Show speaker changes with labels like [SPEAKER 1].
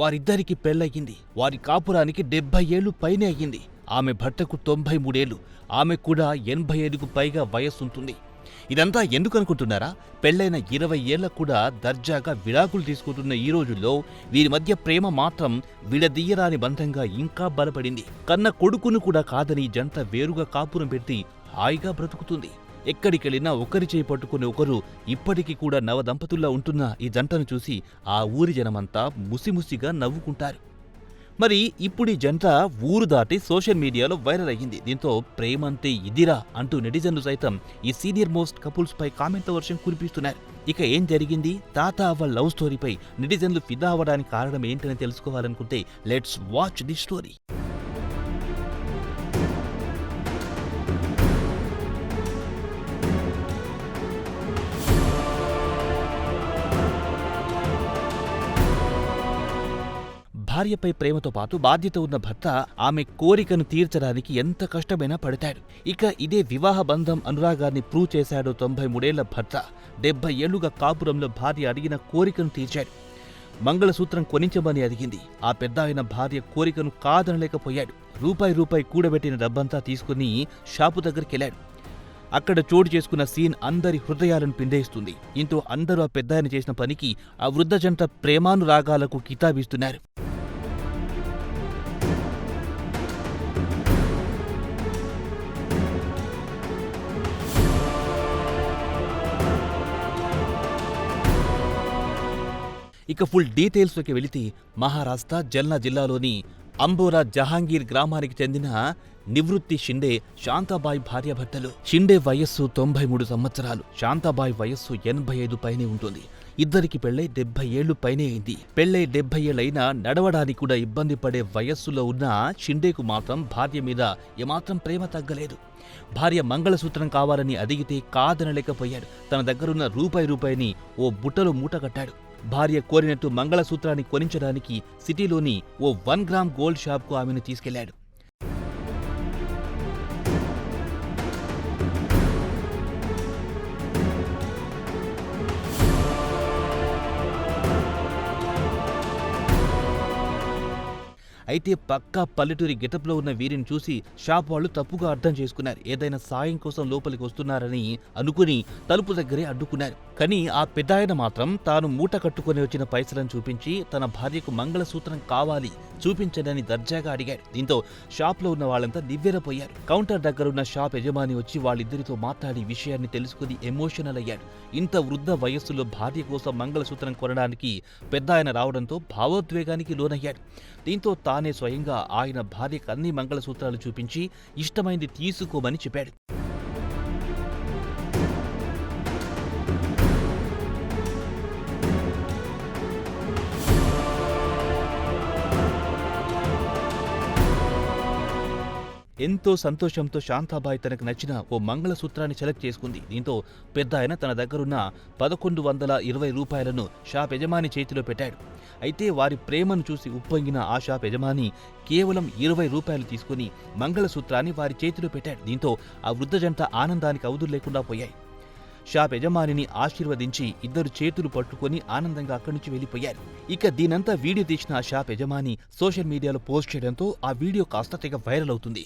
[SPEAKER 1] వారిద్దరికి పెళ్లయ్యింది. వారి కాపురానికి 70 ఏళ్లు పైనే అయ్యింది. ఆమె భర్తకు 93 ఏళ్లు. ఆమెకు కూడా 85కు పైగా వయస్సుంటుంది. ఇదంతా ఎందుకనుకుంటున్నారా? పెళ్లైన 20 ఏళ్లకు కూడా దర్జాగా విడాకులు తీసుకుంటున్న ఈ రోజుల్లో వీరి మధ్య ప్రేమ మాత్రం విడదీయరాని బంధంగా ఇంకా బలపడింది. కన్న కొడుకును కూడా కాదని జంట వేరుగా కాపురం పెట్టి హాయిగా బ్రతుకుతుంది. ఎక్కడికెళ్లినా ఒకరి చేయి పట్టుకుని ఒకరు ఇప్పటికీ కూడా నవదంపతుల్లా ఉంటున్న ఈ జంటను చూసి ఆ ఊరి జనమంతా ముసిముసిగా నవ్వుకుంటారు. మరి ఇప్పుడు ఈ జంట ఊరు దాటి సోషల్ మీడియాలో వైరల్ అయ్యింది. దీంతో ప్రేమంతే ఇదిరా అంటూ నెటిజన్లు సైతం ఈ సీనియర్ మోస్ట్ కపుల్స్ పై కామెంట్ల వర్షం కురిపిస్తున్నారు. ఇక ఏం జరిగింది? తాత అవ్వ లవ్ స్టోరీపై నెటిజన్లు ఫిదా అవ్వడానికి కారణం ఏంటని తెలుసుకోవాలనుకుంటే లెట్స్ వాచ్ ది స్టోరీ. భార్యపై ప్రేమతో పాటు బాధ్యత ఉన్న భర్త ఆమె కోరికను తీర్చడానికి ఎంత కష్టమైనా పడతాడు. ఇక ఇదే వివాహ బంధం అనురాగాన్ని ప్రూవ్ చేశాడు 93 ఏళ్ల భర్త. 70 ఏళ్లుగా కాపురంలో భార్య అడిగిన కోరికను తీర్చాడు. మంగళసూత్రం కొనించమని అడిగింది. ఆ పెద్దాయన భార్య కోరికను కాదనలేకపోయాడు. రూపాయి కూడబెట్టిన డబ్బంతా తీసుకుని షాపు దగ్గరికెళ్లాడు. అక్కడ చోటు చేసుకున్న సీన్ అందరి హృదయాలను పిండేస్తుంది. ఇంతో అందరూ ఆ పెద్దాయన చేసిన పనికి ఆ వృద్ధ జంట ప్రేమానురాగాలకు కితాబిస్తున్నారు. ఇక ఫుల్ డీటెయిల్స్లోకి వెళితే మహారాష్ట్ర జల్నా జిల్లాలోని అంబోరా జహాంగీర్ గ్రామానికి చెందిన నివృత్తి షిండే, శాంతాబాయ్ భార్యాభర్తలు. షిండే వయస్సు 93 సంవత్సరాలు, శాంతాబాయ్ వయస్సు 85 పైనే ఉంటుంది. ఇద్దరికి పెళ్లై 70 ఏళ్లు పైనే అయింది. పెళ్లై 70 ఏళ్లైనా నడవడానికి కూడా ఇబ్బంది పడే వయస్సులో ఉన్న షిండేకు మాత్రం భార్య మీద ఏమాత్రం ప్రేమ తగ్గలేదు. భార్య మంగళసూత్రం కావాలని అడిగితే కాదనలేకపోయాడు. తన దగ్గరున్న రూపాయిని ఓ బుట్టలో మూట కట్టాడు. భార్య కోరినట్టు మంగళసూత్రాన్ని కొనించడానికి సిటీలోని ఓ 1 గ్రామ్ గోల్డ్ షాప్కు ఆమెను తీసుకెళ్లాడు. అయితే పక్కా పల్లెటూరి గెటప్లో ఉన్న వీరిని చూసి షాప్ వాళ్ళు తప్పుగా అర్థం చేసుకున్నారు. ఏదైనా సాయం కోసం లోపలికి వస్తున్నారని అనుకుని తలుపు దగ్గరే అడ్డుకున్నారు. కానీ ఆ పెద్దాయన మాత్రం తాను మూట కట్టుకుని వచ్చిన పైసలను చూపించి తన భార్యకు మంగళసూత్రం కావాలి చూపించడని దర్జాగా అడిగాడు. దీంతో షాప్లో ఉన్న వాళ్ళంతా నివ్వెరపోయారు. కౌంటర్ దగ్గరున్న షాప్ యజమాని వచ్చి వాళ్ళిద్దరితో మాట్లాడి విషయాన్ని తెలుసుకుని ఎమోషనల్ అయ్యాడు. ఇంత వృద్ధ వయస్సులో భార్య కోసం మంగళసూత్రం కొనడానికి పెద్దాయన రావడంతో భావోద్వేగానికి లోనయ్యాడు. దీంతో తానే స్వయంగా ఆయన భార్యకు అన్ని మంగళసూత్రాలు చూపించి ఇష్టమైంది తీసుకోమని చెప్పాడు. ఎంతో సంతోషంతో శాంతాబాయ్ తనకు నచ్చిన ఓ మంగళసూత్రాన్ని సెలెక్ట్ చేసుకుంది. దీంతో పెద్దాయన తన దగ్గరున్న 1120 రూపాయలను షాప్ యజమాని చేతిలో పెట్టాడు. అయితే వారి ప్రేమను చూసి ఉప్పొంగిన ఆ షాప్ యజమాని కేవలం 20 రూపాయలు తీసుకుని మంగళసూత్రాన్ని వారి చేతిలో పెట్టాడు. దీంతో ఆ వృద్ధ జంట ఆనందానికి అవధులు లేకుండా పోయాయి. షాప్ యజమానిని ఆశీర్వదించి ఇద్దరు చేతులు పట్టుకుని ఆనందంగా అక్కడి నుంచి వెళ్లిపోయారు. ఇక దీనంతా వీడియో తీసిన ఆ షాప్ యజమాని సోషల్ మీడియాలో పోస్ట్ చేయడంతో ఆ వీడియో కాస్త తెగ వైరల్ అవుతుంది.